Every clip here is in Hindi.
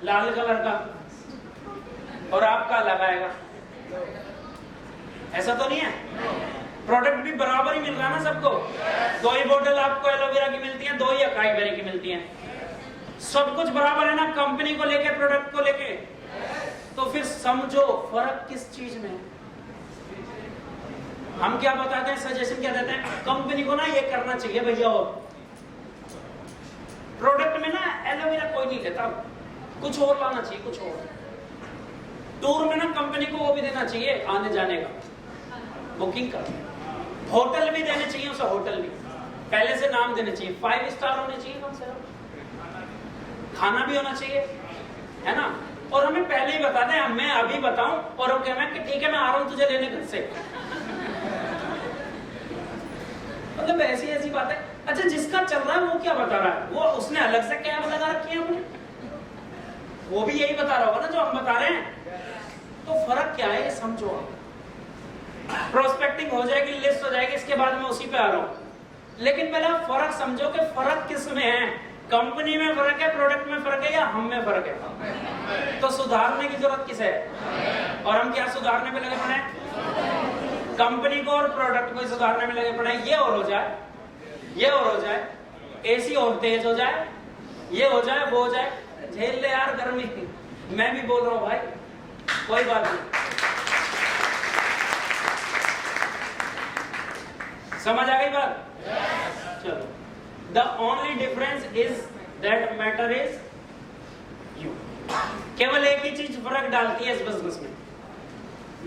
लाल कलर का और आपका अलग आएगा। ऐसा तो नहीं है? प्रोडक्ट भी बराबर ही मिल रहा है ना सबको। 2 ही बोतल आपको एलोवेरा की मिलती है, 2 ही अकाई बेरी की मिलती है, सब कुछ बराबर है ना कंपनी को लेके, प्रोडक्ट को लेके। तो फिर समझो फर्क किस चीज में है। हम क्या बताते हैं, सजेशन क्या देते हैं, कंपनी को ना ये करना चाहिए भैया, और प्रोडक्ट में ना एलोवेरा कोई नहीं लेता, कुछ और लाना चाहिए, कुछ और। टूर में ना कंपनी को वो भी देना चाहिए आने जाने का, बुकिंग का। होटल भी देने चाहिए उसे, होटल भी पहले से नाम देने चाहिए, 5 स्टार होने चाहिए कम से कम, खाना भी होना चाहिए, है ना। और हमें पहले ही बता दें, मैं अभी बताऊं और वो कहना कि ठीक है मैं आ रहा हूं तुझे लेने घर से। मतलब ऐसी ऐसी बातें। अच्छा, जिसका चल रहा है वो क्या बता रहा है, वो उसने अलग से क्या लगा रखी है अपने, वो भी यही बता रहा होगा ना जो हम बता रहे हैं। तो फर्क क्या है ये समझो आप। प्रोस्पेक्टिंग हो जाएगी, लिस्ट हो जाएगी, इसके बाद मैं उसी पे आ रहा हूं। लेकिन पहले आप फर्क समझो कि फर्क किस में है। कंपनी में फर्क है, प्रोडक्ट में फर्क है, या हम में फर्क है? तो सुधारने की जरूरत किसे है? और हम क्या सुधारने पे लगे पड़े? कंपनी को और प्रोडक्ट को सुधारने में लगे पड़े। ये और हो जाए, ये और हो जाए, एसी और तेज हो जाए, ये हो जाए, वो हो जाए, झेल ले यार गर्मी। मैं भी बोल रहा हूं भाई, कोई बात नहीं। समझ आ गई बात? चलो, the only difference is that matter is you. केवल एक ही चीज फर्क डालती है इस बिजनेस में।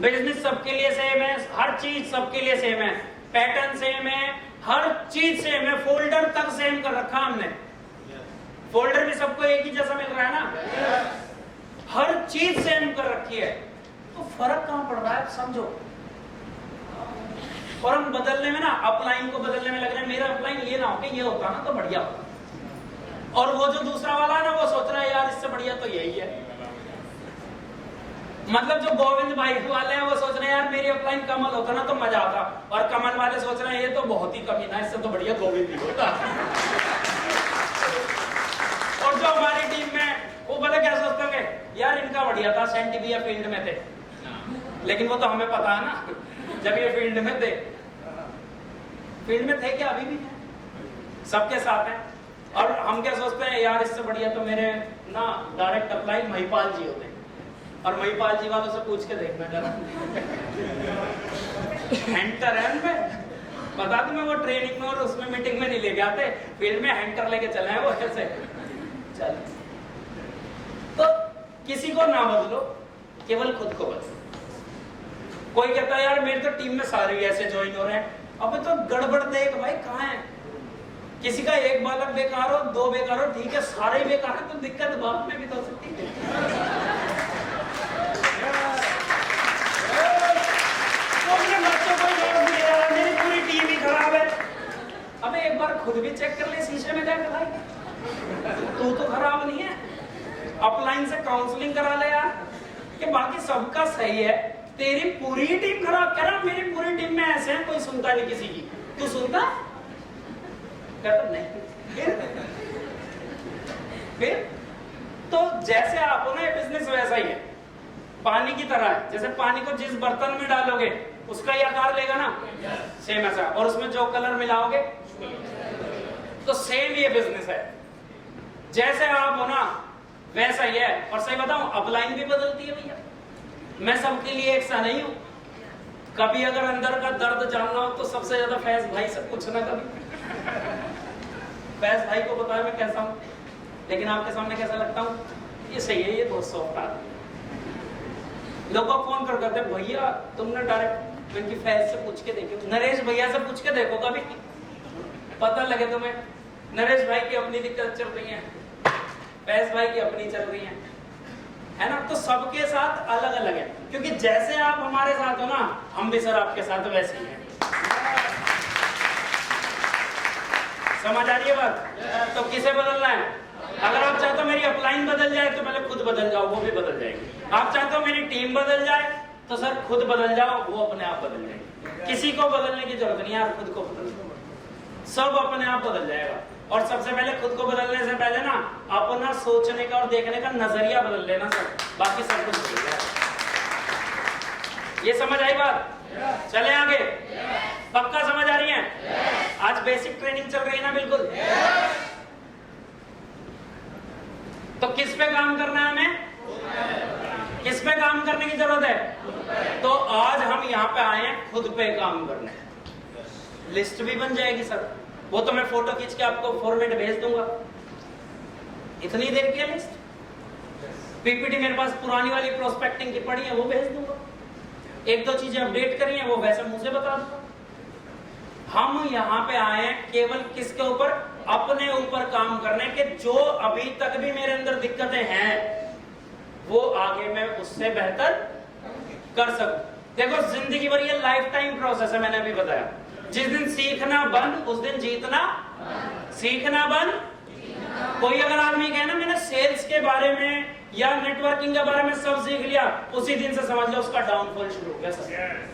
बिजनेस सबके लिए सेम है, हर चीज सबके लिए सेम है, पैटर्न सेम है, हर चीज सेम है, फोल्डर तक सेम कर रखा हमने। फोल्डर भी सबको एक ही जैसा मिल रहा है ना, हर चीज सेम कर रखी है। तो फर्क कहां पड़ रहा है समझो। और हम बदलने में ना, अपलाइन को बदलने में लग रहे हैं, मेरा अपलाइन ये ना हो कि ये होता ना तो बढ़िया होता। और वो जो दूसरा वाला है ना, वो सोच रहा है यार इससे बढ़िया तो यही है। मतलब जो गोविंद बाइक वाले हैं वो सोच रहे हैं यार मेरी अपलाइन कमल होता ना तो मजा आता, और कमल वाले सोच रहे हैं ये तो बहुत ही कमी ना, इससे तो बढ़िया गोविंद ही होता। और जो हमारी टीम में वो पता क्या सोचते होंगे, यार इनका बढ़िया था, सेंटिविया फील्ड में थे। लेकिन वो तो हमें पता है ना, जब ये फील्ड में थे, फील्ड में थे क्या, अभी भी है, सबके साथ हैं। और हम क्या सोचते हैं, यार इससे बढ़िया तो मेरे ना डायरेक्ट अप्लाई महिपाल जी होते हैं। और महिपाल जी वालों से पूछ के देखना जरा, हैंटर है उनमें, बता दूं मैं, वो ट्रेनिंग में और उसमें मीटिंग में नहीं लेके आते, फील्ड में हैंटर लेके चले हैं वो ऐसे। चल, तो किसी को ना बदलो, केवल खुद को बदलो। कोई कहता है यार मेरी तो टीम में सारे ऐसे ज्वाइन हो रहे हैं, अबे तो गड़बड़ देख भाई कहाँ है। किसी का एक बालक बेकार हो, 2 बेकार हो, ठीक है, सारे ही बेकार है, तो दिक्कत बाप में भी तो हो सकती है। मेरी पूरी टीम ही खराब है। अबे एक बार खुद भी चेक कर ले शीशे में जाकर भाई, तू तो खराब नहीं है। अपलाइन से काउंसलिंग करा ले यार कि बाकी सबका सही है, तेरी पूरी टीम खराब। कह रहा मेरी पूरी टीम में ऐसे हैं कोई सुनता नहीं किसी की, तू सुनता? कहता नहीं। फिर तो जैसे आप हो ना, ये बिजनेस वैसा ही है, पानी की तरह है। जैसे पानी को जिस बर्तन में डालोगे उसका ही आकार लेगा ना, सेम ऐसा। और उसमें जो कलर मिलाओगे तो सेम ये बिजनेस है। जैसे आप हो ना वैसा ही है। और सही बताऊं, अपलाइन भी बदलती है भैया, मैं सबके लिए एक सा नहीं हूं। कभी अगर अंदर का दर्द जानना हो तो सबसे ज्यादा फैज भाई से पूछना। कभी फैज भाई को बताया मैं कैसा हूं, लेकिन आपके सामने कैसा लगता हूं, ये सही है, ये बहुत सॉफ्ट आदमी। लोग फोन कर करते भैया तुमने डायरेक्ट इनकी फैज से पूछ के देखो, नरेश भैया से पूछ के देखो, कभी पता लगे तुम्हें। नरेश भाई की अपनी दिक्कत चल रही है, फैज भाई की अपनी चल रही है ना। तो सबके साथ अलग अलग है, क्योंकि जैसे आप हमारे साथ हो ना, हम भी सर आपके साथ वैसे ही हैं। समझ आ रही है बात? तो किसे बदलना है? अगर आप चाहते हो मेरी अपलाइन बदल जाए तो पहले खुद बदल जाओ, वो भी बदल जाएगी। आप चाहते हो मेरी टीम बदल जाए तो सर खुद बदल जाओ, वो अपने आप बदल जाएगी। किसी को बदलने की जरूरत नहीं यार, खुद को बदल, सब अपने आप बदल जाएगा। और सबसे पहले खुद को बदलने से पहले ना अपना सोचने का और देखने का नजरिया बदल लेना सर, बाकी सब कुछ ठीक है। ये समझ आई बात? चले आगे। पक्का समझ आ रही है? आज बेसिक ट्रेनिंग चल रही है ना? बिल्कुल। तो किस पे काम करना है हमें? किस पे काम करने की जरूरत है? तो आज हम यहाँ पे आए हैं खुद पे काम करने। लिस्ट भी बन जाएगी सर, वो तो मैं फोटो खींच के आपको फॉर्मेट भेज दूंगा। इतनी देर की लिस्ट, पीपीटी मेरे पास पुरानी वाली प्रोस्पेक्टिंग की पड़ी है, वो भेज दूंगा। एक दो चीजें अपडेट करी हैं, वो वैसे मुंह से बता दूंगा। हम यहाँ पे आए हैं केवल किसके ऊपर? अपने ऊपर काम करने के। जो अभी तक भी मेरे अंदर दिक्कतें हैं वो आगे मैं उससे बेहतर कर सकूं। देखो जिंदगी भर ये लाइफ टाइम प्रोसेस है, मैंने अभी बताया। जिस दिन सीखना बंद उस दिन जीतना। सीखना बंद। कोई अगर आदमी कहे ना मैंने सेल्स के बारे में या नेटवर्किंग के बारे में सब सीख लिया, उसी दिन से समझ लो उसका डाउनफॉल शुरू हो गया सर।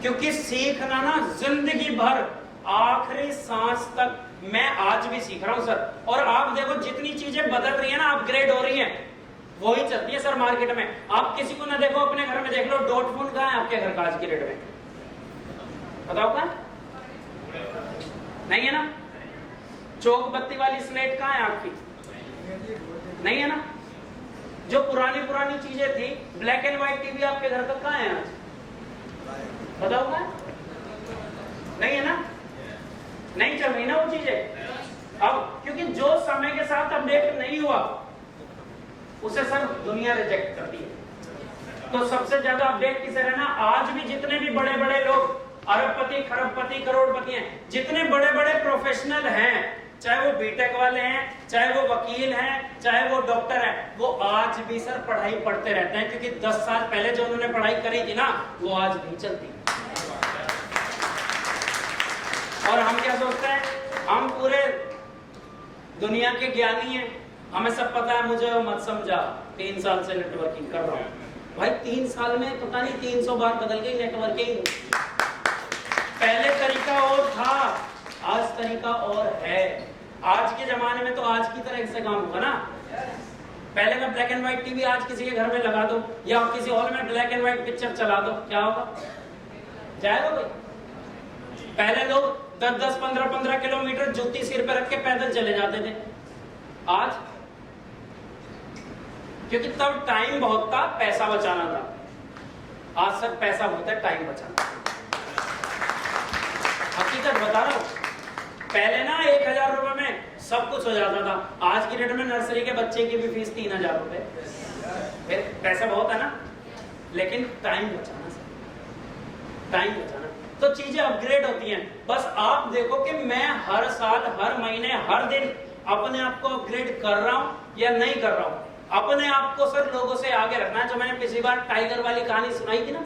क्योंकि सीखना ना जिंदगी भर, आखिरी सांस तक। मैं आज भी सीख रहा हूं सर, और आप देखो जितनी चीजें बदल रही है ना, अपग्रेड हो रही हैं, वही चलती है सर मार्केट में। आप किसी को ना देखो, अपने घर में देख लो, डॉट फोन कहाँ है आपके घर का आज की डेट में? बताओ कहाँ? नहीं है ना? चौक बत्ती वाली स्लेट कहाँ है आपकी? नहीं है ना? जो पुरानी पुरानी चीजें थी, ब्लैक एंड व्हाइट टीवी आपके घर का कहाँ है आज? बताओ कहाँ? नहीं है ना? नहीं चल रही ना वो चीजें अब, क्योंकि जो समय के साथ अपडेट नहीं हुआ उसे सर दुनिया रिजेक्ट करती है। तो सबसे ज्यादा अपडेट किसे रहना? आज भी जितने भी बड़े बड़े लोग अरबपति, खरबपति, करोड़पति हैं, जितने बड़े बड़े प्रोफेशनल हैं, चाहे वो बीटेक वाले हैं, चाहे वो वकील हैं, चाहे वो डॉक्टर हैं, वो आज भी सर पढ़ाई पढ़ते रहते हैं। क्योंकि 10 साल पहले जो उन्होंने पढ़ाई करी थी ना, वो आज भी चलती। और हम क्या सोचते हैं? हम पूरे दुनिया के ज्ञानी हैं, हमें सब पता है, मुझे मत समझा। 3 साल से नेटवर्किंग कर रहा हूं भाई। 3 साल में पता नहीं 300 बार बदल गई नेटवर्किंग। पहले तरीका और था, आज तरीका और है। आज के जमाने में तो आज की तरह से काम होगा ना। पहले का ब्लैक एंड व्हाइट टीवी आज किसी के घर में लगा दो, या किसी हॉल में ब्लैक एंड व्हाइट पिक्चर चला दो, क्या होगा? जाएगा भाई? पहले लोग 10-10, 15-15 किलोमीटर जूती सिर पे रख के पैदल चले जाते थे। आज क्योंकि तब टाइम बहुत था, पैसा बचाना था। आज सर पैसा बहुत है, टाइम बचाना। हकीकत बता रहा हूं। पहले ना 1000 रुपए में सब कुछ हो जाता था। आज की डेट में नर्सरी के बच्चे की भी फीस 3000 रुपए। फिर पैसा बहुत है ना, लेकिन टाइम बचाना सर, टाइम बचाना। तो चीजें अपग्रेड होती हैं। बस आप देखो कि मैं हर साल, हर महीने, हर दिन अपने आप को अपग्रेड कर रहा हूं या नहीं कर रहा हूं। अपने आप को सर लोगों से आगे रखना है। जो मैंने पिछली बार टाइगर वाली कहानी सुनाई थी ना,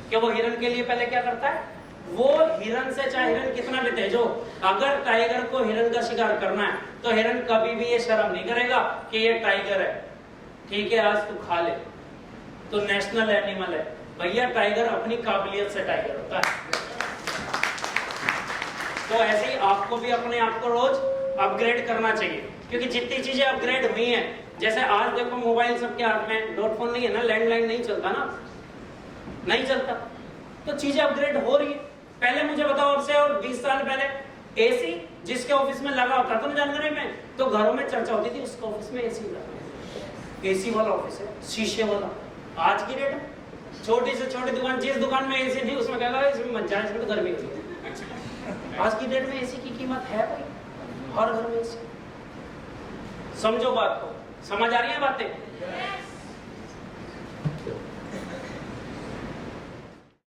कि वो हिरन के लिए पहले क्या करता है? वो हिरन से, चाहे हिरन कितना भी तेज हो, अगर टाइगर को हिरन का शिकार करना है तो हिरन कभी भी ये शर्म नहीं करेगा कि ये टाइगर है, ठीक है आज तू खा ले, तो नेशनल एनिमल है। भैया टाइगर अपनी काबिलियत से टाइगर होता है। तो ऐसे ही आपको भी अपने आप को रोज अपग्रेड करना चाहिए। क्योंकि जितनी चीजें अपग्रेड हुई हैं, जैसे आज देखो मोबाइल सबके हाथ में, डॉट फोन नहीं है ना, लैंडलाइन नहीं चलता ना, नहीं चलता, तो चीजें अपग्रेड हो रही है। पहले मुझे बताओ आपसे, और 20 साल पहले एसी जिसके ऑफिस में लगा होता था ना जानकारी में, तो घरों में चर्चा होती थी उसके ऑफिस में एसी लगा, एसी वाला ऑफिस है, शीशे वाला। आज की डेट में छोटी से छोटी दुकान, जिस दुकान में एसी थी उसमें कहता है इसमें मत जाए, इसमें तो गर्मी होती है। आज की डेट में एसी की कीमत है भाई, हर घर में एसी। समझो बात को, समझ आ रही है बातें?